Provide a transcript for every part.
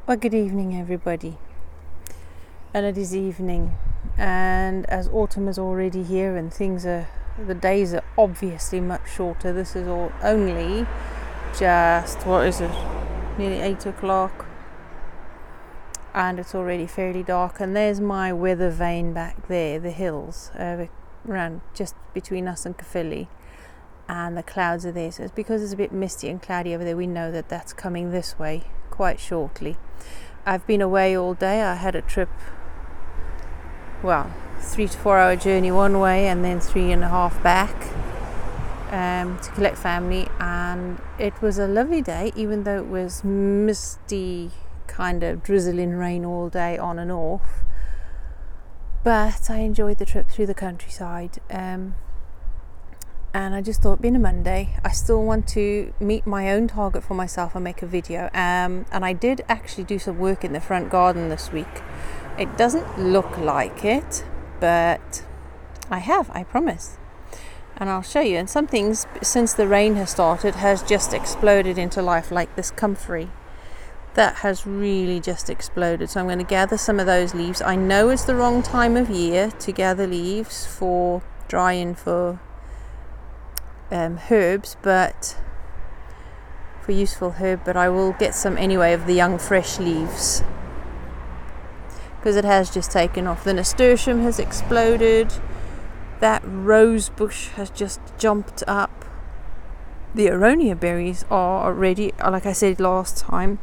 Well, good evening, everybody. And it is evening, and as autumn is already here and the days are obviously much shorter. This is all only just, nearly 8 o'clock, and it's already fairly dark. And there's my weather vane back there, the hills around just between us and Caerphilly, and the clouds are there. So it's because it's a bit misty and cloudy over there, we know that that's coming this way quite shortly. I've been away all day. I had a trip, 3 to 4 hour journey one way and then 3.5 back to collect family, and it was a lovely day, even though it was misty, kind of drizzling rain all day on and off. But I enjoyed the trip through the countryside, and I just thought, being a Monday, I still want to meet my own target for myself and make a video. And I did actually do some work in the front garden this week. It doesn't look like it, but I promise. And I'll show you. And some things, since the rain has started, has just exploded into life, like this comfrey. That has really just exploded. So I'm going to gather some of those leaves. I know it's the wrong time of year to gather leaves for drying for herbs, but for useful herb, but I will get some anyway of the young fresh leaves because it has just taken off. The nasturtium has exploded. That rose bush has just jumped up. The aronia berries are already, like I said last time,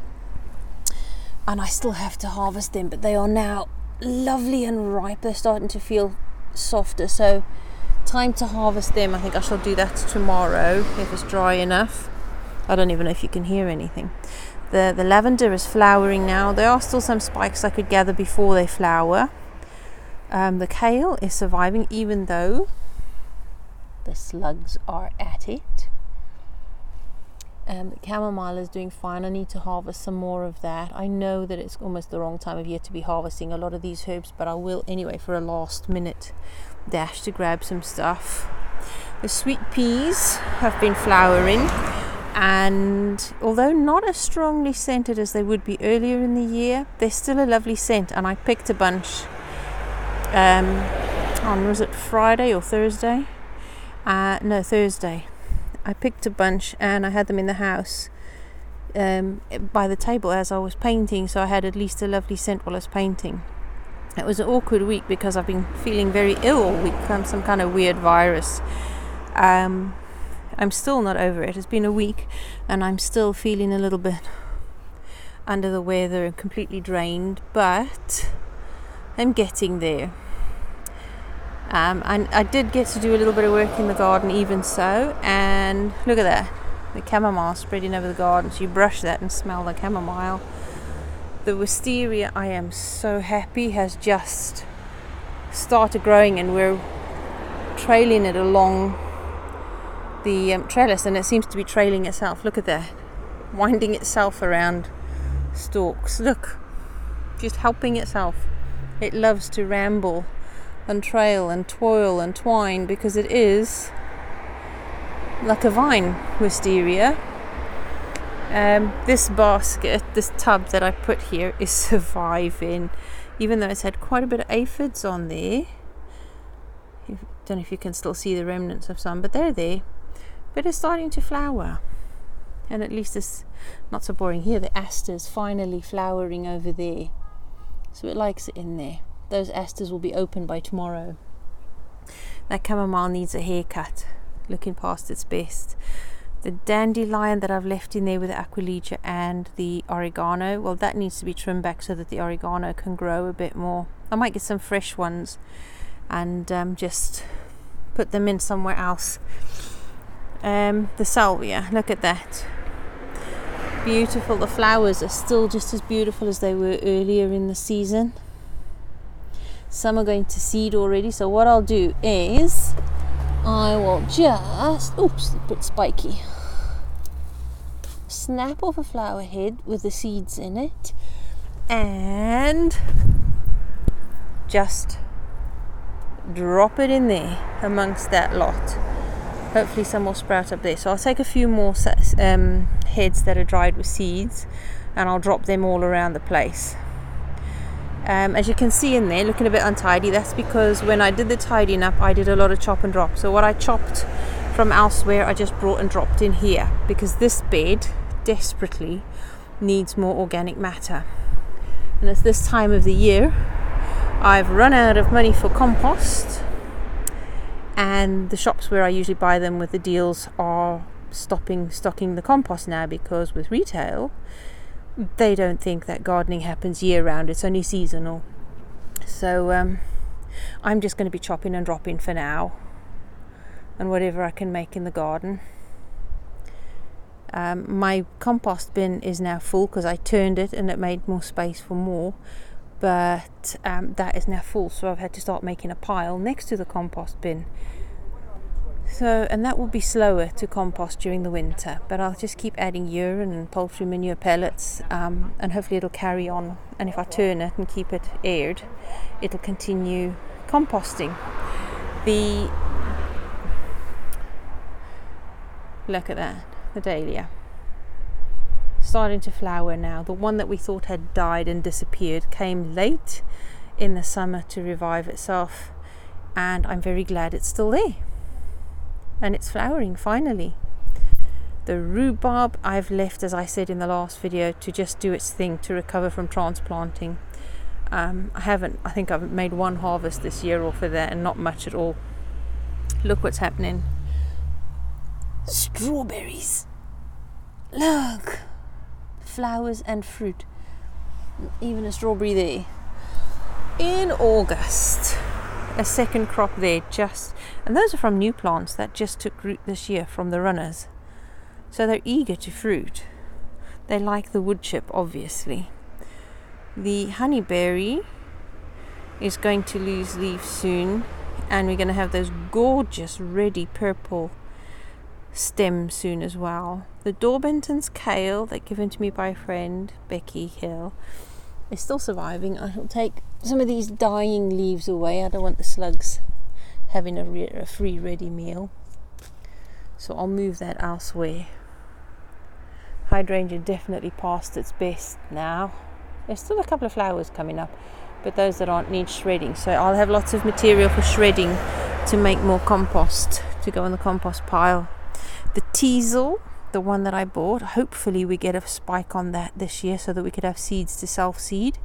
and I still have to harvest them, but they are now lovely and ripe. They're starting to feel softer, so time to harvest them. I think I shall do that tomorrow if it's dry enough. I don't even know if you can hear anything. The lavender is flowering now. There are still some spikes I could gather before they flower. The kale is surviving, even though the slugs are at it. The chamomile is doing fine. I need to harvest some more of that. I know that it's almost the wrong time of year to be harvesting a lot of these herbs, but I will anyway for a last minute dash to grab some stuff. The sweet peas have been flowering, and although not as strongly scented as they would be earlier in the year, they're still a lovely scent. And I picked a bunch on, was it Friday or Thursday? Thursday. I picked a bunch and I had them in the house by the table as I was painting, so I had at least a lovely scent while I was painting. It was an awkward week because I've been feeling very ill all week from some kind of weird virus. I'm still not over it. It's been a week and I'm still feeling a little bit under the weather and completely drained, but I'm getting there. And I did get to do a little bit of work in the garden even so, and look at that, the chamomile spreading over the garden. So you brush that and smell the chamomile. The wisteria, I am so happy, has just started growing, and we're trailing it along the trellis, and it seems to be trailing itself. Look at that, winding itself around stalks. Look, just helping itself. It loves to ramble and trail and toil and twine because it is like a vine, wisteria. This basket, this tub that I put here is surviving, even though it's had quite a bit of aphids on there. Don't know if you can still see the remnants of some, but they're there. But it's starting to flower, and at least it's not so boring here. The asters finally flowering over there, so it likes it in there. Those asters will be open by tomorrow. That chamomile needs a haircut, looking past its best. The dandelion that I've left in there with the aquilegia and the oregano, well, that needs to be trimmed back so that the oregano can grow a bit more. I might get some fresh ones and just put them in somewhere else. The salvia, look at that. Beautiful. The flowers are still just as beautiful as they were earlier in the season. Some are going to seed already, so what I'll do is I will just, oops, a bit spiky, snap off a flower head with the seeds in it and just drop it in there amongst that lot. Hopefully some will sprout up there. So I'll take a few more heads that are dried with seeds, and I'll drop them all around the place. As you can see in there, looking a bit untidy, that's because when I did the tidying up, I did a lot of chop and drop. So what I chopped from elsewhere, I just brought and dropped in here, because this bed desperately needs more organic matter. And it's this time of the year, I've run out of money for compost, and the shops where I usually buy them with the deals are stocking the compost now, because with retail they don't think that gardening happens year round, it's only seasonal. So I'm just going to be chopping and dropping for now, and whatever I can make in the garden. My compost bin is now full because I turned it and it made more space for more, but that is now full, so I've had to start making a pile next to the compost bin. So, and that will be slower to compost during the winter, but I'll just keep adding urine and poultry manure pellets, and hopefully it'll carry on, and if I turn it and keep it aired, it'll continue composting. Look at that, the dahlia starting to flower now. The one that we thought had died and disappeared came late in the summer to revive itself, and I'm very glad it's still there and it's flowering finally. The rhubarb I've left, as I said in the last video, to just do its thing to recover from transplanting. I think I've made one harvest this year off of that, and not much at all. Look what's happening. Strawberries, look, flowers and fruit, even a strawberry there. In August, a second crop there, and those are from new plants that just took root this year from the runners, so they're eager to fruit. They like the wood chip, obviously. The honeyberry is going to lose leaves soon, and we're going to have those gorgeous reddy purple stems soon as well. The Dorbenton's kale, that given to me by a friend, Becky Hill, is still surviving. I shall take some of these dying leaves away. I don't want the slugs having a free ready meal, so I'll move that elsewhere. Hydrangea definitely past its best now. There's still a couple of flowers coming up, but those that aren't need shredding, so I'll have lots of material for shredding to make more compost to go in the compost pile. The teasel, the one that I bought, hopefully we get a spike on that this year so that we could have seeds to self-seed,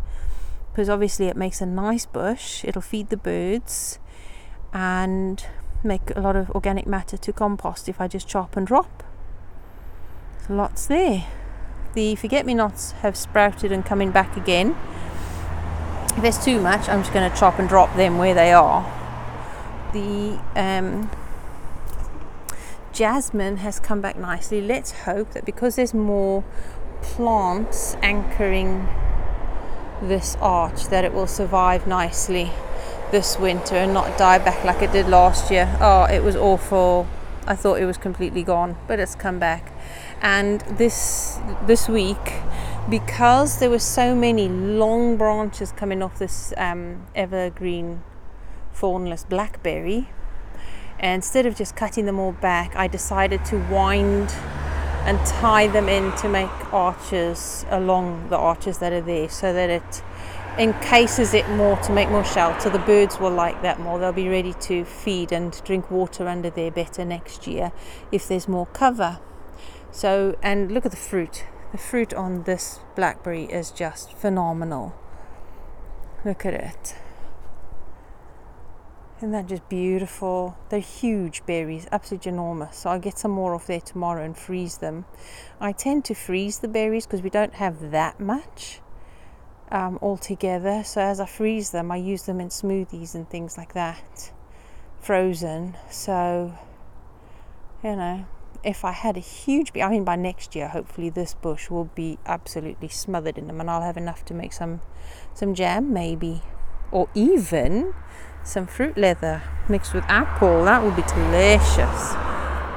because obviously it makes a nice bush. It'll feed the birds and make a lot of organic matter to compost if I just chop and drop. Lots there. The forget-me-nots have sprouted and coming back again. If there's too much, I'm just going to chop and drop them where they are. The jasmine has come back nicely. Let's hope that because there's more plants anchoring this arch, that it will survive nicely this winter and not die back like it did last year. Oh, it was awful. I thought it was completely gone, but it's come back. And this week, because there were so many long branches coming off this evergreen thornless blackberry, and instead of just cutting them all back, I decided to wind and tie them in to make arches along the arches that are there, so that it encases it more to make more shelter. The birds will like that more. They'll be ready to feed and drink water under there better next year if there's more cover. So, and look at the fruit. The fruit on this blackberry is just phenomenal. Look at it. Isn't that just beautiful? They're huge berries, absolutely enormous. So I'll get some more off there tomorrow and freeze them. I tend to freeze the berries because we don't have that much all together. So as I freeze them, I use them in smoothies and things like that, frozen. So, you know, if I had a huge, by next year, hopefully this bush will be absolutely smothered in them, and I'll have enough to make some jam maybe, or even some fruit leather mixed with apple. That would be delicious.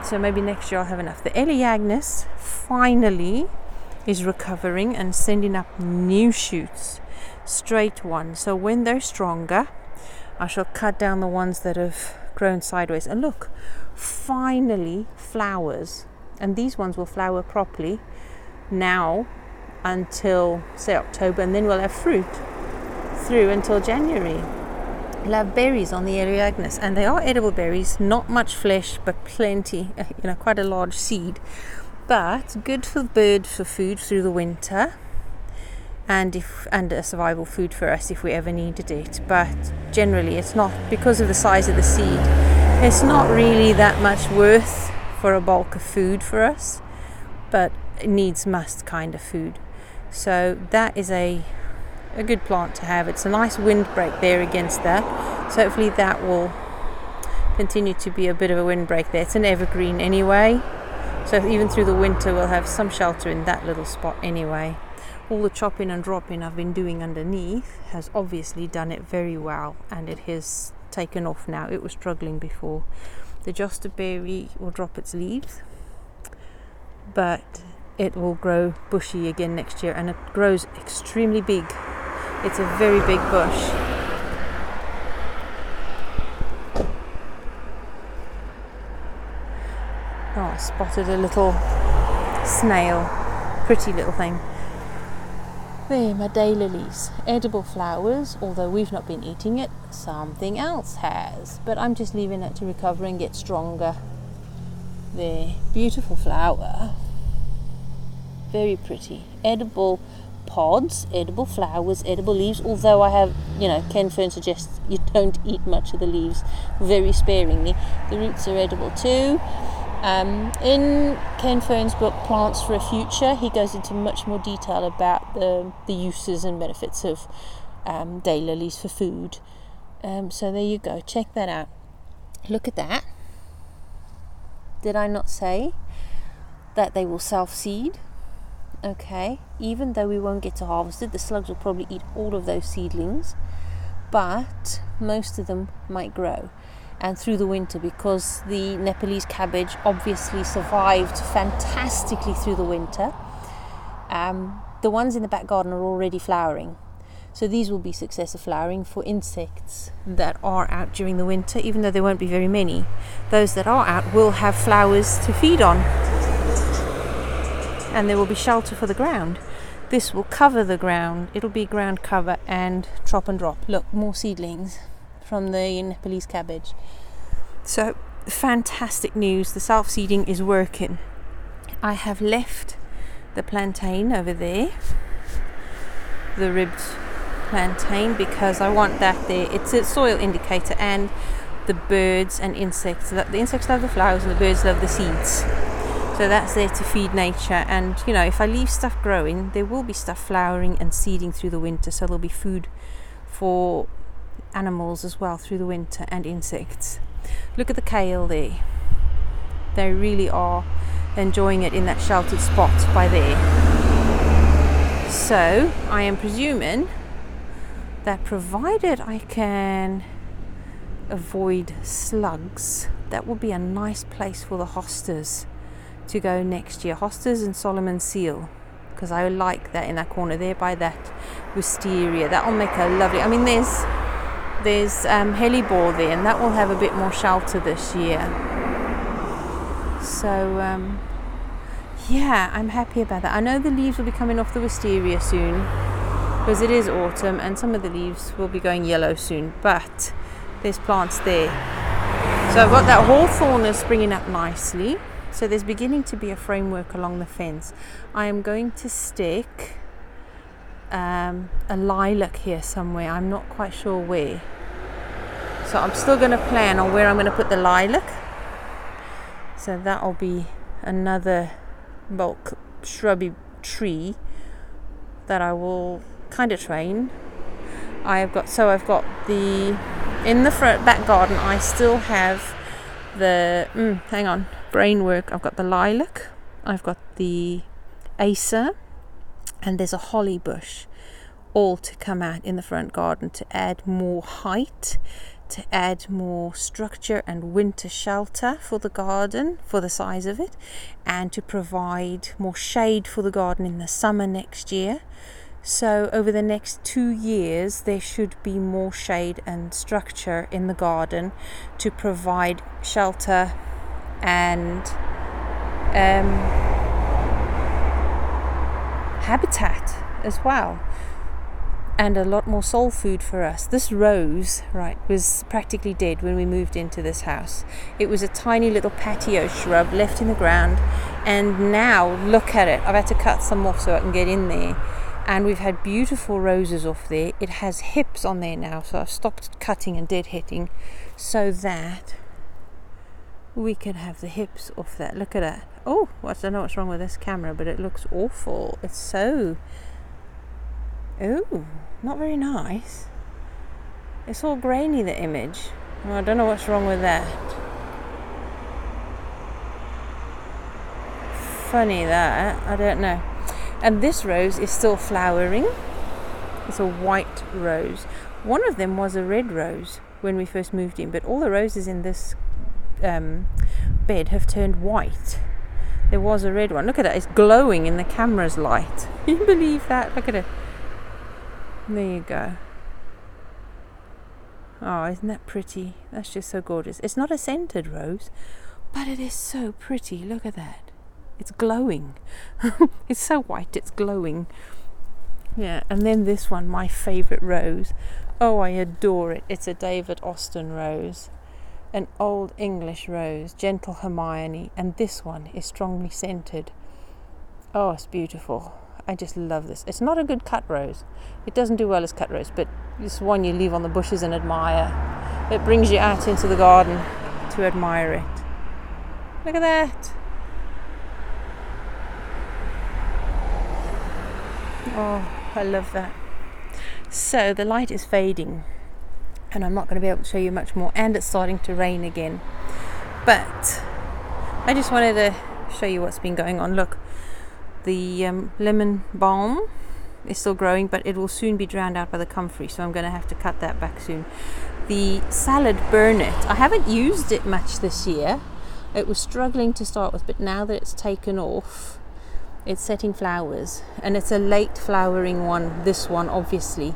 So maybe next year I'll have enough. The Elaeagnus finally is recovering and sending up new shoots, straight ones. So when they're stronger, I shall cut down the ones that have grown sideways. And look, finally flowers. And these ones will flower properly now until, say, October, and then we'll have fruit through until January. We'll have berries on the Elaeagnus, and they are edible berries, not much flesh, but plenty, quite a large seed. But good for birds for food through the winter, and a survival food for us if we ever needed it. But generally it's not, because of the size of the seed, it's not really that much worth for a bulk of food for us, but it needs must kind of food. So that is a good plant to have. It's a nice windbreak there against that, so hopefully that will continue to be a bit of a windbreak there. It's an evergreen anyway, so even through the winter we'll have some shelter in that little spot anyway. All the chopping and dropping I've been doing underneath has obviously done it very well, and it has taken off now. It was struggling before. The josterberry will drop its leaves, but it will grow bushy again next year, and it grows extremely big. It's a very big bush. Oh, I spotted a little snail, pretty little thing. There, my daylilies, edible flowers, although we've not been eating it, something else has, but I'm just leaving it to recover and get stronger. There, beautiful flower, very pretty. Edible pods, edible flowers, edible leaves, although I have, Ken Fern suggests you don't eat much of the leaves, very sparingly. The roots are edible too. In Ken Fern's book Plants for a Future, he goes into much more detail about the uses and benefits of daylilies for food. So there you go, check that out. Look at that. Did I not say that they will self-seed? Okay, even though we won't get to harvest it, the slugs will probably eat all of those seedlings, but most of them might grow. And through the winter, because the Nepalese cabbage obviously survived fantastically through the winter, the ones in the back garden are already flowering. So these will be successive flowering for insects that are out during the winter, even though there won't be very many. Those that are out will have flowers to feed on, and there will be shelter for the ground. This will cover the ground. It'll be ground cover and chop and drop. Look, more seedlings from the Nepalese cabbage. So fantastic news, the self-seeding is working. I have left the plantain over there, the ribbed plantain, because I want that there. It's a soil indicator, and the birds and insects, the insects love the flowers and the birds love the seeds, so that's there to feed nature. And if I leave stuff growing, there will be stuff flowering and seeding through the winter, so there'll be food for animals as well through the winter, and insects. Look at the kale there. They really are enjoying it in that sheltered spot by there. So I am presuming that provided I can avoid slugs, that will be a nice place for the hostas to go next year. Hostas and Solomon seal, because I like that in that corner there by that wisteria. That will make a lovely, there's hellebore there, and that will have a bit more shelter this year. So I'm happy about that. I know the leaves will be coming off the wisteria soon, because it is autumn, and some of the leaves will be going yellow soon, but there's plants there. So I've got that hawthorn springing up nicely. So there's beginning to be a framework along the fence. I am going to stick a lilac here somewhere. I'm not quite sure where. So I'm still going to plan on where I'm going to put the lilac. So that'll be another bulk shrubby tree that I will kind of train. I've got the, in the front back garden, I still have the, brain work. I've got the lilac, I've got the acer, and there's a holly bush, all to come out in the front garden to add more height, to add more structure and winter shelter for the garden, for the size of it, and to provide more shade for the garden in the summer next year. So over the next 2 years there should be more shade and structure in the garden to provide shelter and habitat as well, and a lot more soul food for us. This rose, right, was practically dead when we moved into this house. It was a tiny little patio shrub left in the ground, and now look at it. I've had to cut some off so I can get in there, and we've had beautiful roses off there. It has hips on there now, so I've stopped cutting and deadheading so that we can have the hips off that. Look at that. Oh, I don't know what's wrong with this camera, but it looks awful. It's so... oh, not very nice. It's all grainy, the image. Oh, I don't know what's wrong with that. Funny that, I don't know. And this rose is still flowering. It's a white rose. One of them was a red rose when we first moved in, but all the roses in this bed have turned white. There was a red one. Look at that, it's glowing in the camera's light. Can you believe that? Look at it. There you go. Oh, isn't that pretty? That's just so gorgeous. It's not a scented rose, but it is so pretty. Look at that. It's glowing. It's so white, it's glowing. Yeah, and then this one, my favorite rose. Oh, I adore it. It's a David Austin rose. An old English rose, gentle Hermione. And this one is strongly scented. Oh, it's beautiful. I just love this. It's not a good cut rose. It doesn't do well as cut rose, but this one you leave on the bushes and admire. It brings you out into the garden to admire it. Look at that. Oh, I love that. So the light is fading and I'm not going to be able to show you much more, and it's starting to rain again. But I just wanted to show you what's been going on. Look. The lemon balm is still growing, but it will soon be drowned out by the comfrey, so I'm going to have to cut that back soon. The salad burnet, I haven't used it much this year. It was struggling to start with, but now that it's taken off, it's setting flowers, and it's a late flowering one, this one obviously,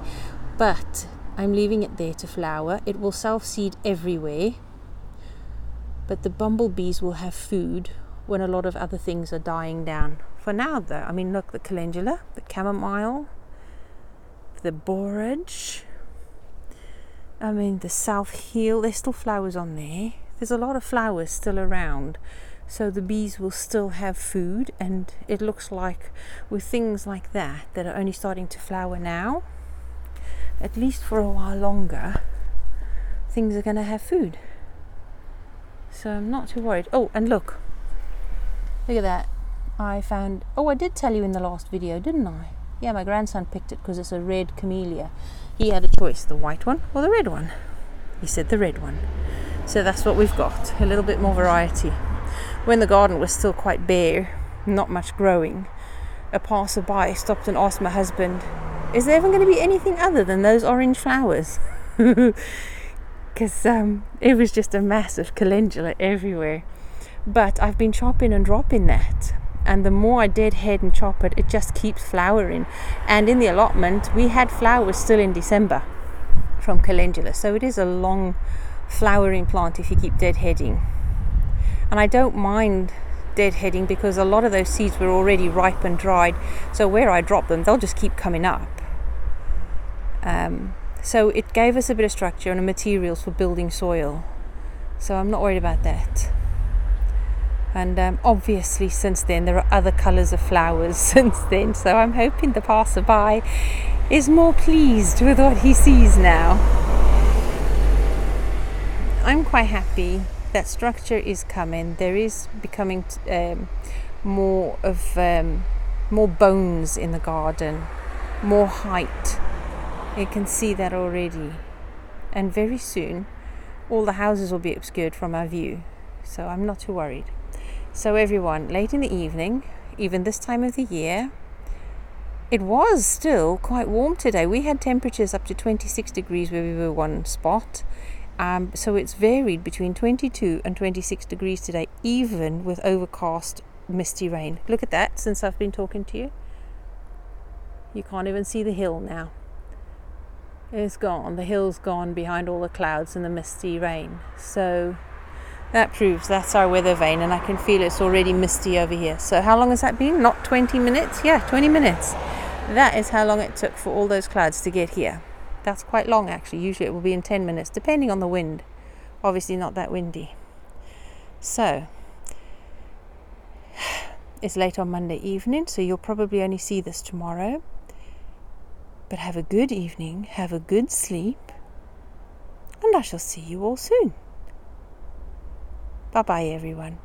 but I'm leaving it there to flower. It will self-seed everywhere, but the bumblebees will have food when a lot of other things are dying down. For now though, I mean, look, the calendula, the chamomile, the borage, I mean, the self-heal, there's still flowers on there. There's a lot of flowers still around, so the bees will still have food, and it looks like with things like that that are only starting to flower now, at least for a while longer, things are going to have food. So I'm not too worried. Oh, and look at that. I found, oh, I did tell you in the last video, didn't I? Yeah, my grandson picked it because it's a red camellia. He had a choice, the white one or the red one. He said the red one. So that's what we've got, a little bit more variety. When the garden was still quite bare, not much growing, a passerby stopped and asked my husband, is there ever going to be anything other than those orange flowers? Because it was just a massive calendula everywhere. But I've been chopping and dropping that, and the more I deadhead and chop it, it just keeps flowering. And in the allotment we had flowers still in December from calendula, so it is a long flowering plant if you keep deadheading. And I don't mind deadheading because a lot of those seeds were already ripe and dried, so where I drop them they'll just keep coming up. So it gave us a bit of structure and materials for building soil, so I'm not worried about that. And obviously since then there are other colours of flowers since then, so I'm hoping the passerby is more pleased with what he sees now. I'm quite happy that structure is coming. There is becoming more bones in the garden, more height. You can see that already, and very soon all the houses will be obscured from our view, so I'm not too worried. So everyone, late in the evening, even this time of the year, it was still quite warm today. We had temperatures up to 26 degrees where we were one spot. So it's varied between 22 and 26 degrees today, even with overcast, misty rain. Look at that, since I've been talking to you. You can't even see the hill now. It's gone. The hill's gone behind all the clouds and the misty rain. So that proves that's our weather vane, and I can feel it's already misty over here. So how long has that been? Not 20 minutes? Yeah, 20 minutes. That is how long it took for all those clouds to get here. That's quite long, actually. Usually it will be in 10 minutes, depending on the wind. Obviously not that windy. So it's late on Monday evening, so you'll probably only see this tomorrow. But have a good evening, have a good sleep, and I shall see you all soon. Bye-bye, everyone.